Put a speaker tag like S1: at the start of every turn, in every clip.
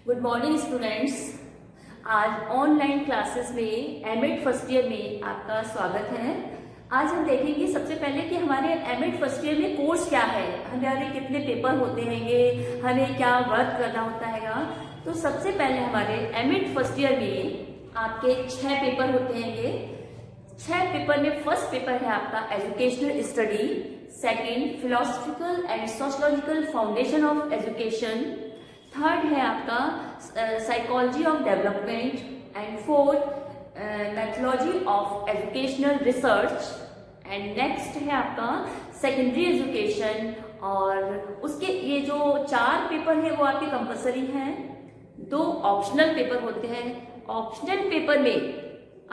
S1: Good morning students. आज online classes में MEd first year में आपका स्वागत है। आज हम देखेंगे सबसे पहले कि हमारे एमएड फर्स्ट ईयर में कोर्स क्या है, हमारे कितने पेपर होते हैं, हमें क्या वर्क करना होता है। तो सबसे पहले हमारे एमएड फर्स्ट ईयर में आपके 6 पेपर होते हैं। 6 पेपर में फर्स्ट पेपर है आपका educational study, second philosophical and sociological foundation of education, third है आपका psychology of development and fourth methodology of educational research and next है आपका सेकेंडरी एजुकेशन। और उसके ये जो 4 पेपर है वो आपके कंपलसरी हैं, 2 ऑप्शनल पेपर होते हैं। ऑप्शनल पेपर में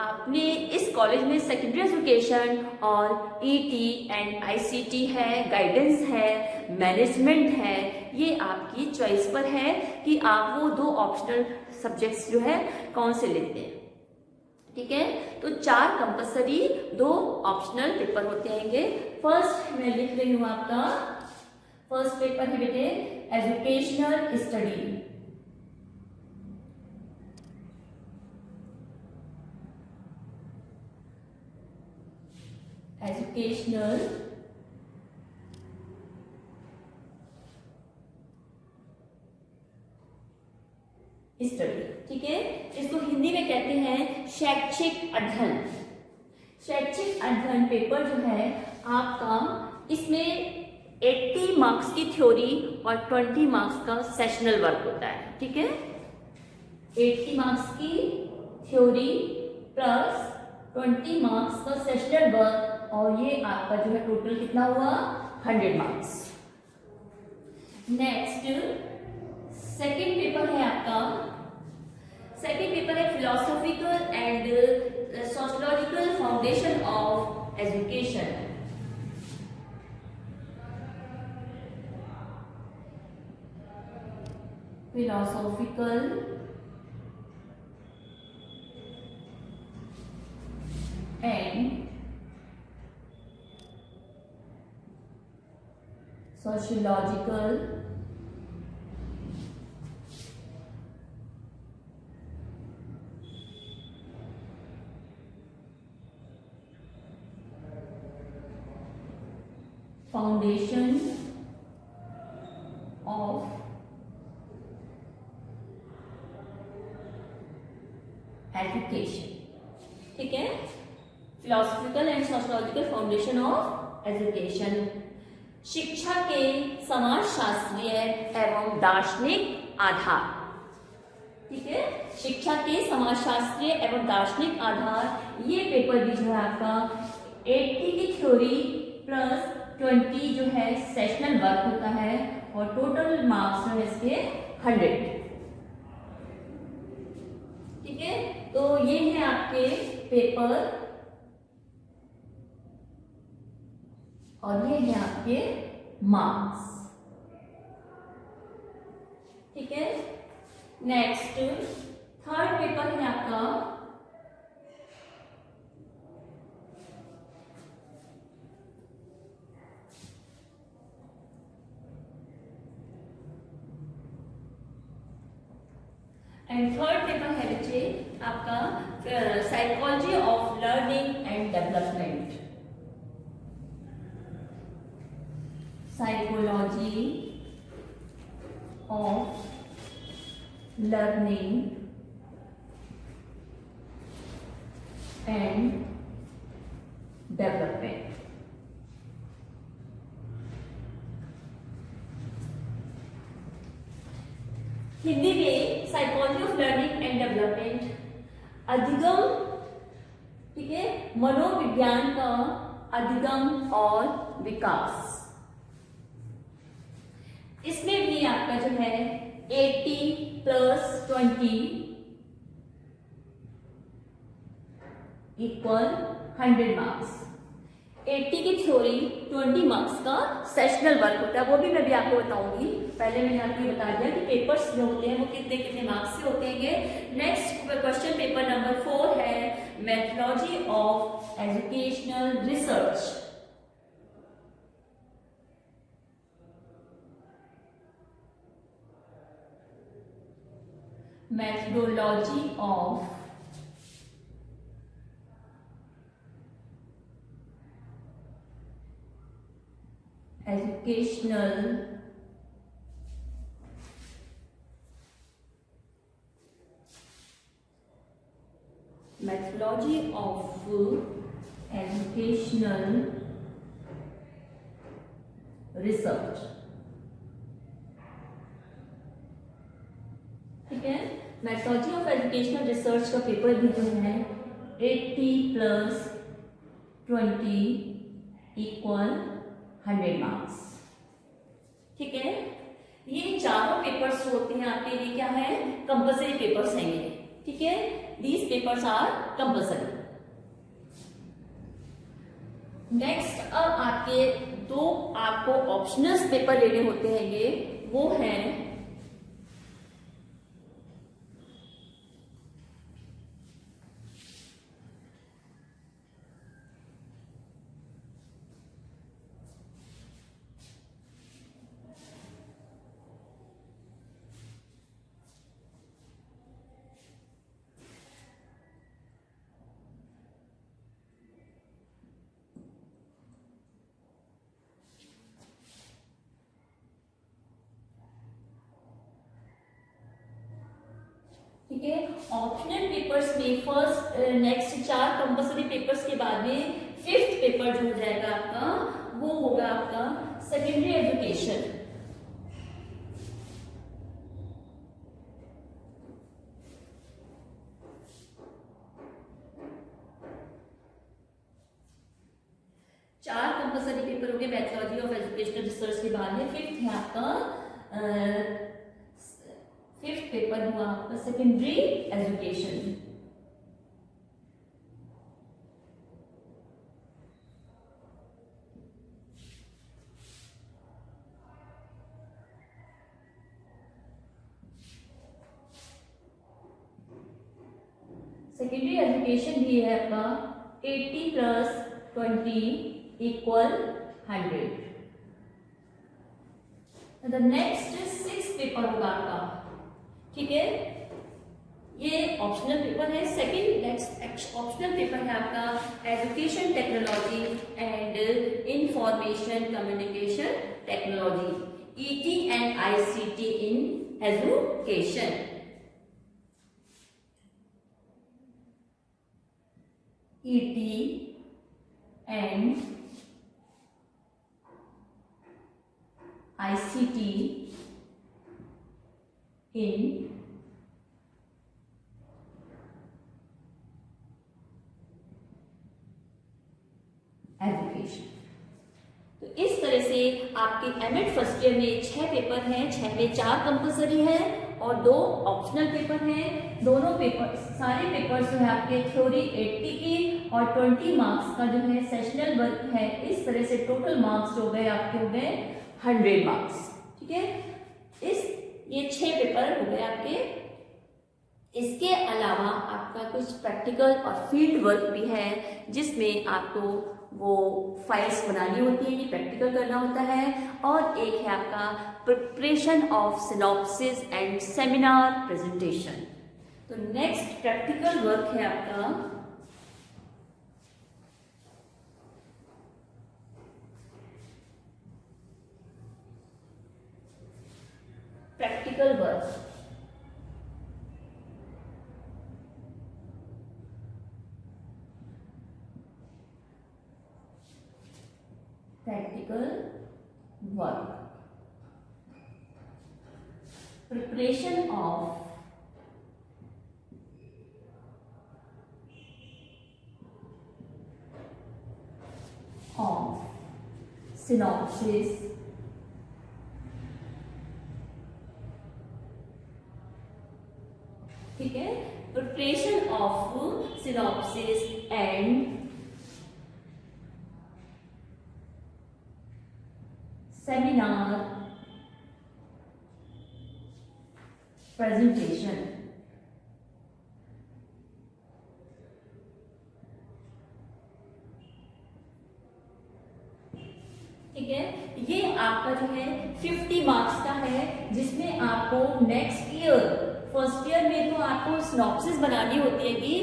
S1: आपने इस कॉलेज में सेकेंडरी एजुकेशन और ईटी एंड आईसीटी है, गाइडेंस है, मैनेजमेंट है, ये आपकी चॉइस पर है कि आप वो 2 ऑप्शनल सब्जेक्ट्स जो है कौन से लेते हैं। ठीक है, तो 4 कंपलसरी 2 ऑप्शनल पेपर होते हैं। फर्स्ट मैं लिख रही हूं, आपका फर्स्ट पेपर है बेटे एजुकेशनल स्टडी। एजुकेशनल स्टडी, ठीक है, इसको हिंदी में कहते हैं शैक्षिक अध्ययन। शैक्षिक अध्ययन पेपर जो है आपका, इसमें 80 मार्क्स की थ्योरी और 20 मार्क्स का सेशनल वर्क होता है। ठीक है, 80 मार्क्स की थ्योरी प्लस 20 मार्क्स का सेशनल वर्क, और ये आपका जो है टोटल कितना हुआ 100 मार्क्स। नेक्स्ट सेकेंड पेपर है आपका, सेकेंड पेपर है philosophical and sociological foundation of education. Philosophical and sociological foundation of education. ठीक है, philosophical and sociological foundation of education शिक्षा के समाजशास्त्रीय एवं दार्शनिक आधार। ठीक है, शिक्षा के समाजशास्त्रीय एवं दार्शनिक आधार, ये पेपर भी जो है आपका 80 की थ्योरी प्लस 20 जो है सेशनल वर्क होता है, और टोटल मार्क्स जो है इसके 100। ठीक है, तो ये है आपके पेपर और ये है आपके मार्क्स। ठीक है, नेक्स्ट थर्ड पेपर है आपका एंड थर्ड पेपर है बच्चे आपका psychology of learning and development. Psychology of learning and development. Hindi में psychology of learning and development अधिगम, ठीक है, मनोविज्ञान का अधिगम और विकास। इसमें भी आपका जो है 80 प्लस 20 इक्वल 100 मार्क्स। 80 की थ्योरी 20 मार्क्स का सेशनल वर्क होता है, वो भी मैं भी आपको बताऊंगी। पहले मैंने आपको बता दिया कि पेपर्स जो होते हैं वो कितने कितने मार्क्स के होते हैं। नेक्स्ट क्वेश्चन पेपर नंबर 4 है methodology of educational research. methodology of educational research. ठीक है, मेथोडोलॉजी ऑफ एजुकेशनल रिसर्च का पेपर भी जो है 80+20 = 100 मार्क्स। ठीक है, ये चारों पेपर्स जो होते हैं आपके लिए क्या है, कंपलसरी पेपर्स हैं ये। ठीक है, these papers are compulsory. Next अब आपके दो आपको ऑप्शनल पेपर लेने होते हैं, ये वो है ठीक है, ऑप्शनल पेपर्स में फर्स्ट नेक्स्ट 4 कंपलसरी पेपर्स के बाद में 5th पेपर जो हो जाएगा आपका, वो होगा आपका सेकेंडरी एजुकेशन। चार कंपलसरी पेपर हो गए मेथोडोलॉजी ऑफ एजुकेशनल रिसर्च के बाद में 5th है आपका 5th पेपर हुआ आपका सेकेंडरी एजुकेशन। सेकेंडरी एजुकेशन भी है आपका 80+20 = 100। द नेक्स्ट 6th पेपर होगा आपका। ठीक है, ये ऑप्शनल पेपर है। सेकंड नेक्स्ट ऑप्शनल पेपर है आपका education technology and information communication technology, ET and ICT in education. ET and ICT in education. तो इस तरह से आपके एमएड फर्स्ट ईयर में 6 पेपर हैं, 6 में 4 कंपलसरी हैं और 2 ऑप्शनल पेपर हैं। दोनों पेपर सारे पेपर्स जो है आपके थ्योरी 80 की और 20 मार्क्स का जो है सेशनल वर्क है। इस तरह से टोटल मार्क्स जो गए आपके हो गए 100 मार्क्स। ठीक है, ये 6 पेपर हो गए आपके। इसके अलावा आपका कुछ प्रैक्टिकल और फील्ड वर्क भी है, जिसमें आपको वो फाइल्स बनानी होती है, ये प्रैक्टिकल करना होता है। और एक है आपका preparation of synopsis and seminar presentation. तो नेक्स्ट प्रैक्टिकल वर्क है आपका practical work. Practical work, preparation of synopsis ठीक है, preparation of synopsis and seminar presentation. ठीक है, ये आपका जो है 50 मार्क्स का है, जिसमें आपको नेक्स्ट ईयर फर्स्ट ईयर में तो आपको सिनॉप्सिस बनानी होती है कि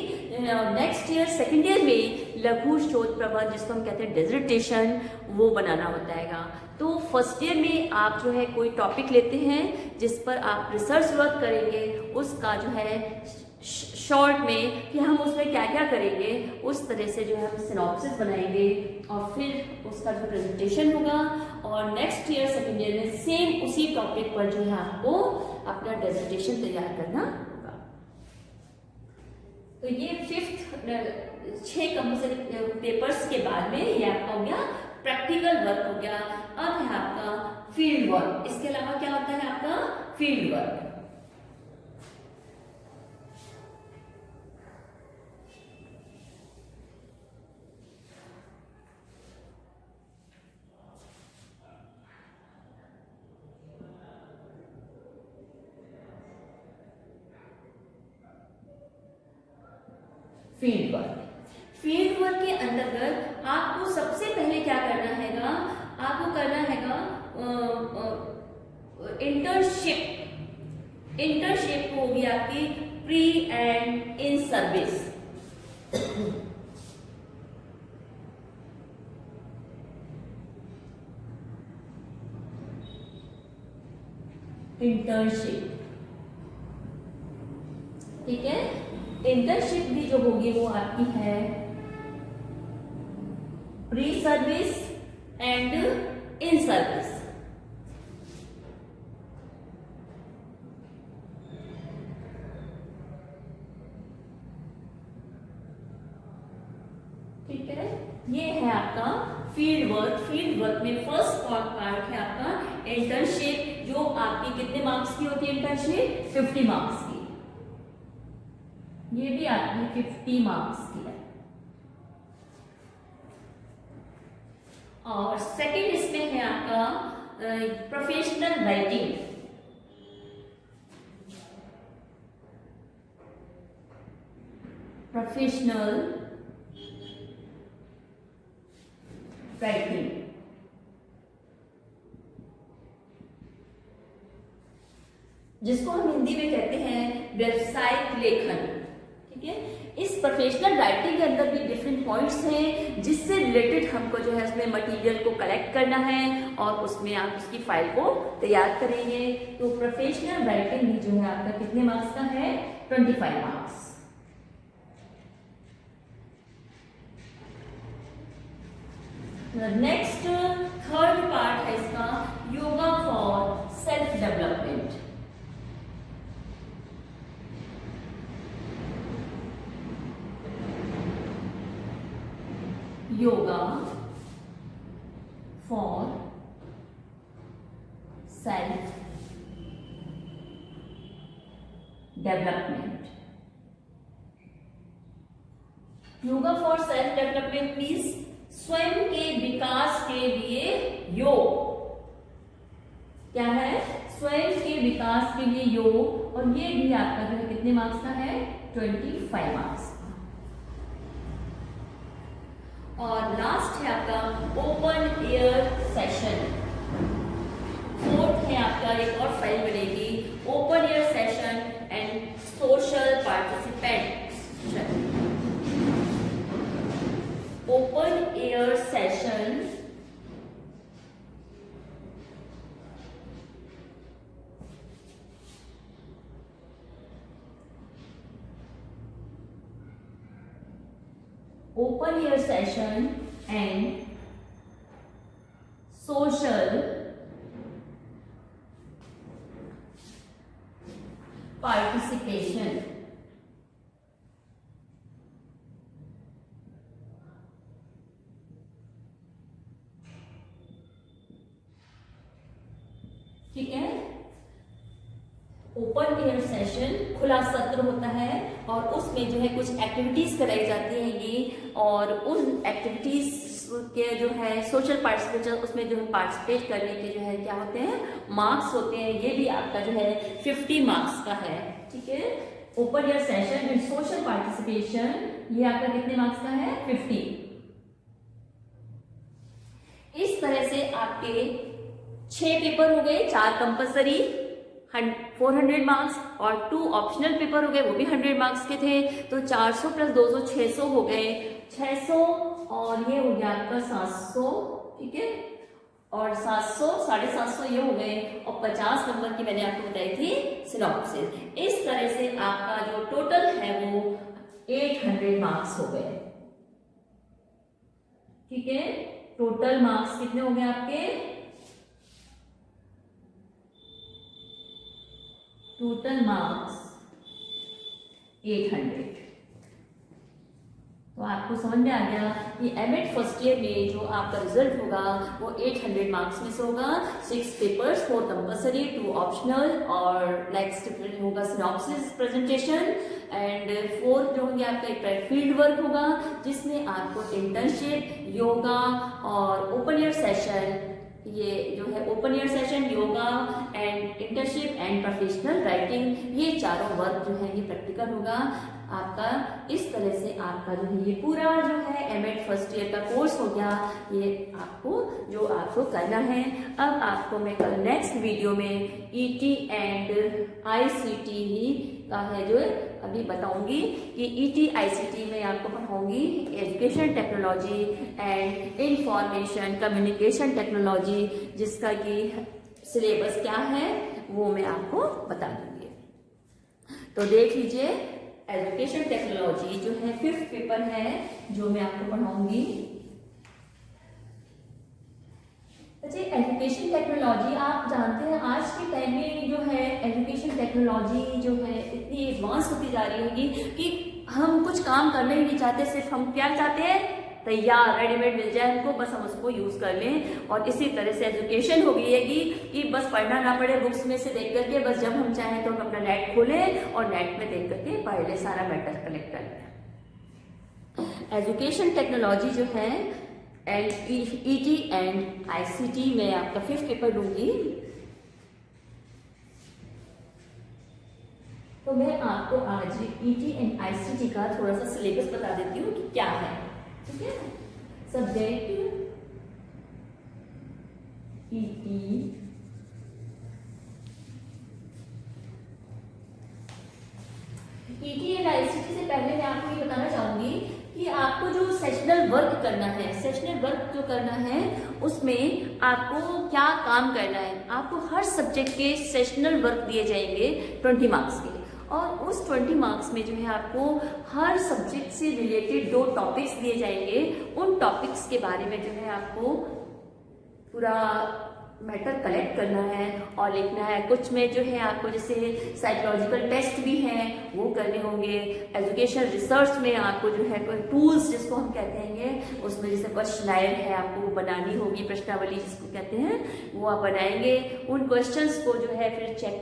S1: नेक्स्ट ईयर सेकेंड ईयर में लघु शोध प्रबंध, जिसको हम कहते हैं डिसर्टेशन, वो बनाना होता है। तो फर्स्ट ईयर में आप जो है कोई टॉपिक लेते हैं जिस पर आप रिसर्च वर्क करेंगे, उसका जो है शॉर्ट में कि हम उसमें क्या क्या करेंगे, उस तरह से जो है हम सिनॉप्सिस बनाएंगे और फिर उसका जो प्रेजेंटेशन होगा, और नेक्स्ट ईयर सेकेंड ईयर में सेम उसी टॉपिक पर जो है आपको अपना डिसर्टेशन तैयार करना होगा। तो ये 6 कंपल्सरी पेपर्स के बाद में ये आपका हो गया प्रैक्टिकल वर्क हो गया। अब है आपका फील्ड वर्क। इसके अलावा क्या होता है आपका फील्ड वर्क। फील्ड वर्क के अंतर्गत आपको सबसे पहले क्या करना हैगा, आपको करना हैगा इंटर्नशिप होगी आपकी pre and in service. Internship, ठीक है। इंटर्नशिप भी जो होगी वो आपकी है pre service and in service. ठीक है, ये है आपका फील्ड वर्क। फील्ड वर्क में फर्स्ट पार्ट है आपका इंटर्नशिप, जो आपकी कितने मार्क्स की होती है इंटर्नशिप? 50 मार्क्स की। ये भी आपकी 50 मार्क्स की है। और सेकंड इसमें है आपका प्रोफेशनल राइटिंग। प्रोफेशनल राइटिंग, जिसको हम हिंदी में कहते हैं व्यावसायिक लेखन। ठीक है, इस प्रोफेशनल राइटिंग के अंदर भी डिफरेंट पॉइंट्स हैं जिससे रिलेटेड हमको जो है उसमें मटेरियल को कलेक्ट करना है और उसमें आप उसकी फाइल को तैयार करेंगे। तो प्रोफेशनल राइटिंग भी जो है आपका कितने मार्क्स का है? 25 मार्क्स। नेक्स्ट थर्ड पार्ट है इसका yoga for self development. Yoga for self development. Yoga for self development means स्वयं के विकास के लिए योग। क्या है? स्वयं के विकास के लिए योग। और ये भी आपका जो है कितने मार्क्स का है? 25 मार्क्स का। और लास्ट है आपका ओपन एयर सेशन। फोर्थ है आपका एक और फाइल बनेगी open air session and social participant. Open air session open air session and social participation। ठीक है, ओपन एयर सेशन खुला सत्र होता है और उसमें जो है कुछ एक्टिविटीज कराई जाती हैं और उन एक्टिविटीज के जो है सोशल पार्टिसिपेशन, उसमें जो है पार्टिसिपेट करने के जो है क्या होते हैं? मार्क्स होते हैं। ये भी आपका जो है 50 मार्क्स का है। ठीक है, open air session and social participation ये आपका कितने मार्क्स का है? 50। इस तरह से आपके 6 पेपर हो गए, 4 कंपल्सरी 400 मार्क्स, और 2 ऑप्शनल पेपर हो गए, वो भी 100 मार्क्स के थे। तो 400 प्लस 200 600 हो गए, 600, और ये हो गया आपका 700, ठीक है, और 700 750 ये हो गए, और 50 नंबर की मैंने आपको बताई थी सिनॉप्सिस। इस तरह से आपका जो टोटल है वो 800 मार्क्स हो गए, ठीक है। टोटल मार्क्स कितने हो गए आपके? Total marks 800। तो आपको समझ में आ गया कि एमएड फर्स्ट ईयर में जो आपका रिजल्ट होगा वो 800 मार्क्स में से होगा। 6 पेपर्स, 4 कंपल्सरी, 2 ऑप्शनल, और नेक्स्ट होगा सिनॉप्सिस प्रेजेंटेशन, एंड 4 जो होंगे आपका एक फील्ड वर्क होगा जिसमें आपको इंटर्नशिप, योगा और ओपन एयर सेशन, ये जो है open air session, yoga and internship and professional writing, ये चारों वर्क जो है ये प्रैक्टिकल होगा आपका। इस तरह से आपका जो है ये पूरा जो है एमएड फर्स्ट ईयर का कोर्स हो गया। ये आपको जो आपको करना है, अब आपको मैं कल नेक्स्ट वीडियो में ईटी एंड आईसीटी का है जो अभी बताऊंगी कि ईटी आईसीटी में आपको पढ़ाऊंगी education technology and information communication technology, जिसका कि सिलेबस क्या है वो मैं आपको बता दूंगी। तो देख लीजिए, एजुकेशन टेक्नोलॉजी जो है 5th पेपर है जो मैं आपको पढ़ाऊंगी। अच्छा, एजुकेशन टेक्नोलॉजी आप जानते हैं आज के टाइम में जो है एजुकेशन टेक्नोलॉजी जो है इतनी एडवांस होती जा रही होगी कि हम कुछ काम करना ही नहीं चाहते, सिर्फ हम क्या चाहते हैं, तैयार रेडीमेड मिल जाए हमको, बस हम उसको यूज कर लें। और इसी तरह से एजुकेशन हो गई है कि बस पढ़ना ना पड़े बुक्स में से देख करके, बस जब हम चाहें तो हम अपना नेट खोलें और नेट में देख करके पढ़ ले, सारा मैटर कलेक्ट कर लें। एजुकेशन टेक्नोलॉजी जो है एंड ईटी एंड आईसीटी में आपका 5th पेपर दूंगी। तो मैं आपको आज ईटी एंड आईसीटी का थोड़ा सा सिलेबस बता देती हूँ कि क्या है, ठीक है। सब्जेक्ट ईटी एंड आईसीटी से पहले मैं आपको ये बताना चाहूंगी कि आपको जो सेशनल वर्क करना है, सेशनल वर्क जो करना है उसमें आपको क्या काम करना है। आपको हर सब्जेक्ट के सेशनल वर्क दिए जाएंगे 20 मार्क्स के, और उस 20 मार्क्स में जो है आपको हर सब्जेक्ट से रिलेटेड 2 टॉपिक्स दिए जाएंगे। उन टॉपिक्स के बारे में जो है आपको पूरा मैटर कलेक्ट करना है और लिखना है। कुछ में जो है आपको जैसे साइकोलॉजिकल टेस्ट भी हैं वो करने होंगे। एजुकेशन रिसर्च में आपको जो है कोई टूल्स जिसको हम कहते हैं, उसमें जैसे क्वेश्चनायर है आपको वो बनानी होगी, प्रश्नावली जिसको कहते हैं वो आप बनाएंगे। उन क्वेश्चंस को जो है फिर चेक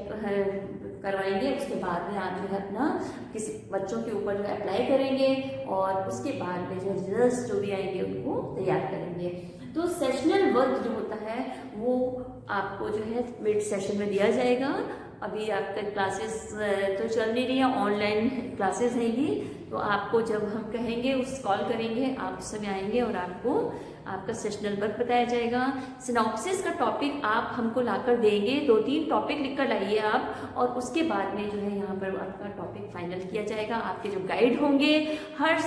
S1: करवाएंगे, उसके बाद में आप जो है अपना किसी बच्चों के ऊपर जो अप्लाई करेंगे और उसके बाद में जो रिजल्ट्स जो भी आएंगे उनको तैयार करेंगे। तो सेशनल वर्क जो होता है वो आपको जो है मिड सेशन में दिया जाएगा। अभी आपका क्लासेस तो चल नहीं रही है, ऑनलाइन क्लासेस रहेंगी, तो आपको जब हम कहेंगे उस कॉल करेंगे आप उस समय आएंगे और आपको आपका सेशनल वर्क बताया जाएगा। सिनॉप्सिस का टॉपिक आप हमको लाकर देंगे, 2-3 टॉपिक लिखकर लाइए आप, और उसके बाद में जो है यहाँ पर आपका टॉपिक फाइनल किया जाएगा। आपके जो गाइड होंगे हर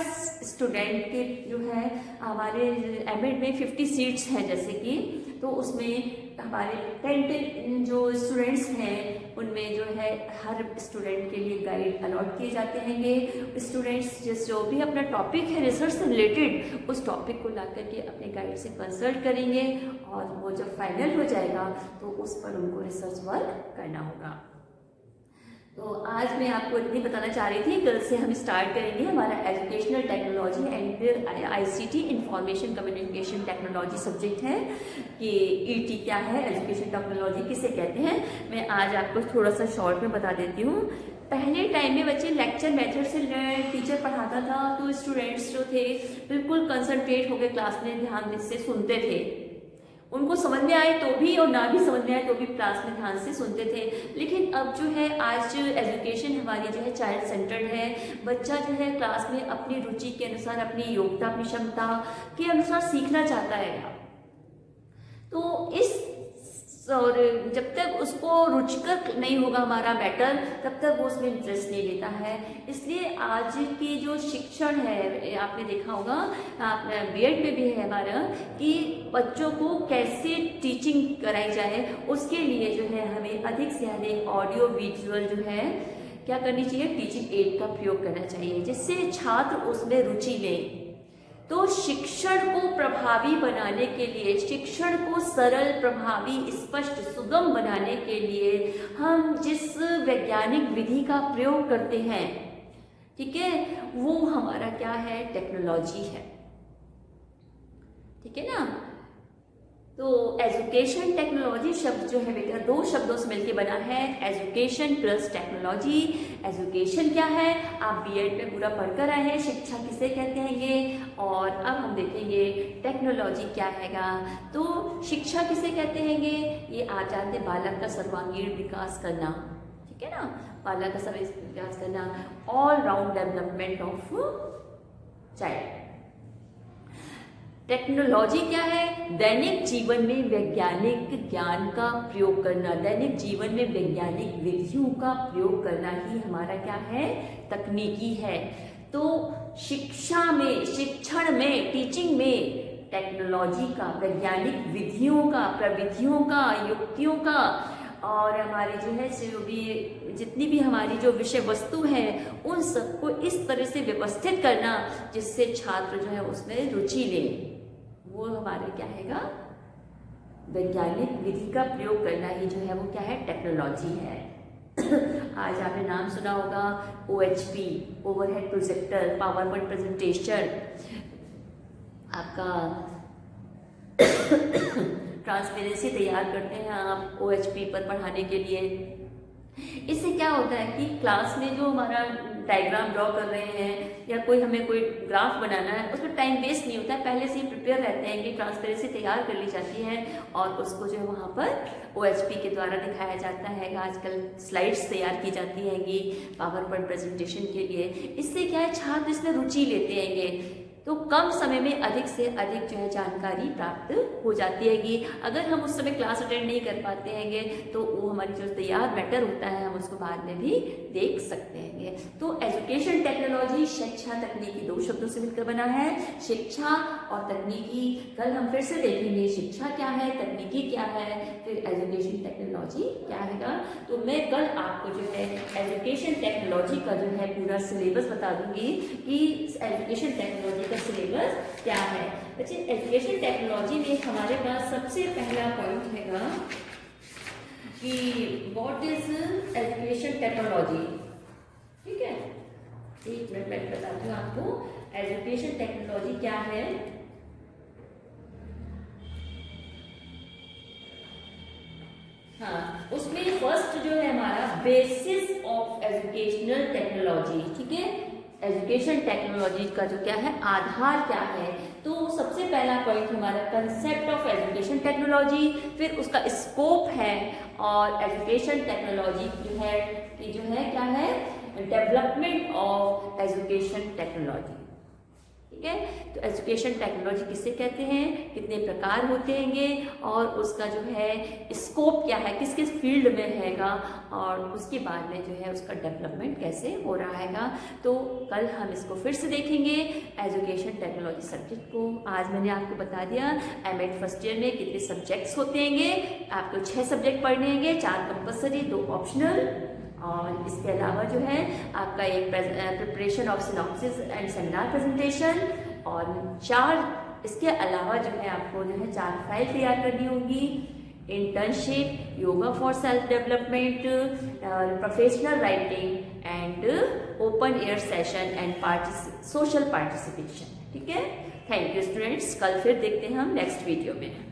S1: स्टूडेंट के जो है, हमारे एमएड में 50 सीट्स हैं जैसे कि, तो उसमें हमारे 10 जो स्टूडेंट्स हैं उनमें जो है हर स्टूडेंट के लिए गाइड अलॉट किए जाते हैं। स्टूडेंट्स जो भी अपना टॉपिक है रिसर्च से रिलेटेड उस टॉपिक को ला करके अपने गाइड से कंसल्ट करेंगे और वो जब फाइनल हो जाएगा तो उस पर उनको रिसर्च वर्क करना होगा। तो आज मैं आपको इतनी बताना चाह रही थी। कल से हम स्टार्ट करेंगे हमारा educational technology and ICT information communication technology subject है कि ईटी क्या है, एजुकेशन टेक्नोलॉजी किसे कहते हैं। मैं आज आपको थोड़ा सा शॉर्ट में बता देती हूँ। पहले टाइम में बच्चे लेक्चर मेथड से टीचर पढ़ाता था तो स्टूडेंट्स जो थे बिल्कुल कंसंट्रेट होकर क्लास में ध्यान से सुनते थे, उनको समझ में आए तो भी और ना भी समझ में आए तो भी क्लास में ध्यान से सुनते थे। लेकिन अब जो है आज एजुकेशन हमारी जो है चाइल्ड सेंटर्ड है। बच्चा जो है क्लास में अपनी रुचि के अनुसार, अपनी योग्यता, अपनी क्षमता के अनुसार सीखना चाहता है। तो इस और जब तक उसको रुचिकर नहीं होगा हमारा मैटर, तब तक वो उसमें इंटरेस्ट नहीं लेता है। इसलिए आज की जो शिक्षण है, आपने देखा होगा, आपने बीएड में भी है हमारा, कि बच्चों को कैसे टीचिंग कराई जाए, उसके लिए जो है हमें अधिक से अधिक ऑडियो विजुअल जो है क्या करनी चाहिए, टीचिंग एड का प्रयोग करना चाहिए, जिससे छात्र उसमें रुचि लें। तो शिक्षण को प्रभावी बनाने के लिए, शिक्षण को सरल, प्रभावी, स्पष्ट, सुगम बनाने के लिए हम जिस वैज्ञानिक विधि का प्रयोग करते हैं, ठीक है, वो हमारा क्या है, टेक्नोलॉजी है। ठीक है ना। तो एजुकेशन टेक्नोलॉजी शब्द जो है बेटा दो शब्दों से मिलकर बना है, एजुकेशन प्लस टेक्नोलॉजी। एजुकेशन क्या है, आप बीएड में पूरा पढ़कर आए हैं, शिक्षा किसे कहते हैं, और अब हम देखेंगे टेक्नोलॉजी क्या हैगा। तो शिक्षा किसे कहते हैं, ये आप जानते हैं, बालक का सर्वांगीण विकास करना, ठीक है ना, बालक का सर्वांगीण विकास करना, all round development of child. Technology क्या है, दैनिक जीवन में वैज्ञानिक ज्ञान का प्रयोग करना, दैनिक जीवन में वैज्ञानिक विधियों का प्रयोग करना ही हमारा क्या है, तकनीकी है। तो शिक्षा में, शिक्षण में, टीचिंग में टेक्नोलॉजी का, वैज्ञानिक विधियों का, प्रविधियों का, युक्तियों का, और हमारी जो है जो भी जितनी भी हमारी जो विषय वस्तु है, उन सबको इस तरह से व्यवस्थित करना जिससे छात्र जो है उसमें रुचि ले, वो हमारे क्या हैगा, वैज्ञानिक विधि का प्रयोग करना ही जो है वो क्या है, टेक्नोलॉजी है। आज आपने नाम सुना होगा OHP, overhead projector, power point presentation, आपका ट्रांसपेरेंसी तैयार करते हैं आप OHP पर पढ़ाने के लिए। इससे क्या होता है कि क्लास में जो हमारा डायग्राम ड्रॉ कर रहे हैं या कोई हमें कोई ग्राफ बनाना है, उसमें टाइम वेस्ट नहीं होता है, पहले से ही प्रिपेयर रहते हैं कि ट्रांसपेरेंसी तैयार कर ली जाती है और उसको जो है वहाँ पर OHP के द्वारा दिखाया जाता है। आजकल स्लाइड्स तैयार की जाती हैंगी पावर पॉइंट प्रेजेंटेशन के लिए। इससे क्या है, छात्र इसमें रुचि लेते हैंगे, तो कम समय में अधिक से अधिक जो है जानकारी प्राप्त हो जाती हैगी। अगर हम उस समय क्लास अटेंड नहीं कर पाते हैंगे तो वो हमारी जो तैयार मैटर होता है हम उसको बाद में भी देख सकते हैंगे। तो एजुकेशन टेक्नोलॉजी, शिक्षा तकनीकी, दो शब्दों से मिलकर बना है, शिक्षा और तकनीकी। कल हम फिर से देखेंगे शिक्षा क्या है, तकनीकी क्या है, फिर एजुकेशन टेक्नोलॉजी क्या हैगा। तो मैं कल आपको जो है एजुकेशन टेक्नोलॉजी का जो है पूरा सिलेबस बता दूंगी कि एजुकेशन टेक्नोलॉजी का सिलेबस क्या है। अच्छा, एजुकेशन टेक्नोलॉजी में हमारे पास सबसे पहला पॉइंट हैगा कि व्हाट इज एजुकेशन टेक्नोलॉजी। ठीक है, एक मिनट मैं बताती हूँ आपको एजुकेशन टेक्नोलॉजी क्या है। हाँ, उसमें फर्स्ट जो है हमारा बेसिस ऑफ एजुकेशनल टेक्नोलॉजी। ठीक है, एजुकेशन टेक्नोलॉजी का जो क्या है, आधार क्या है। तो सबसे पहला पॉइंट हमारा कंसेप्ट ऑफ एजुकेशन टेक्नोलॉजी, फिर उसका स्कोप है, और एजुकेशन टेक्नोलॉजी जो है कि जो है क्या है, डेवलपमेंट ऑफ एजुकेशन टेक्नोलॉजी। ठीक है, तो एजुकेशन टेक्नोलॉजी किसे कहते हैं, कितने प्रकार होते हैंगे, और उसका जो है स्कोप क्या है, किस किस फील्ड में हैगा, और उसके बाद में जो है उसका डेवलपमेंट कैसे हो रहा हैगा। तो कल हम इसको फिर से देखेंगे एजुकेशन टेक्नोलॉजी सब्जेक्ट को। आज मैंने आपको बता दिया एमएड फर्स्ट ईयर में कितने सब्जेक्ट्स होते हैंगे। आपको 6 सब्जेक्ट पढ़ने हैंगे, 4 कंपल्सरी, 2 ऑप्शनल, और इसके अलावा जो है आपका एक preparation of synopsis and seminar presentation, और 4 इसके अलावा जो है आपको जो है 4 फाइल तैयार करनी होगी, internship, yoga for self development, professional writing and open air session and social participation. ठीक है, थैंक यू स्टूडेंट्स, कल फिर देखते हैं हम नेक्स्ट वीडियो में।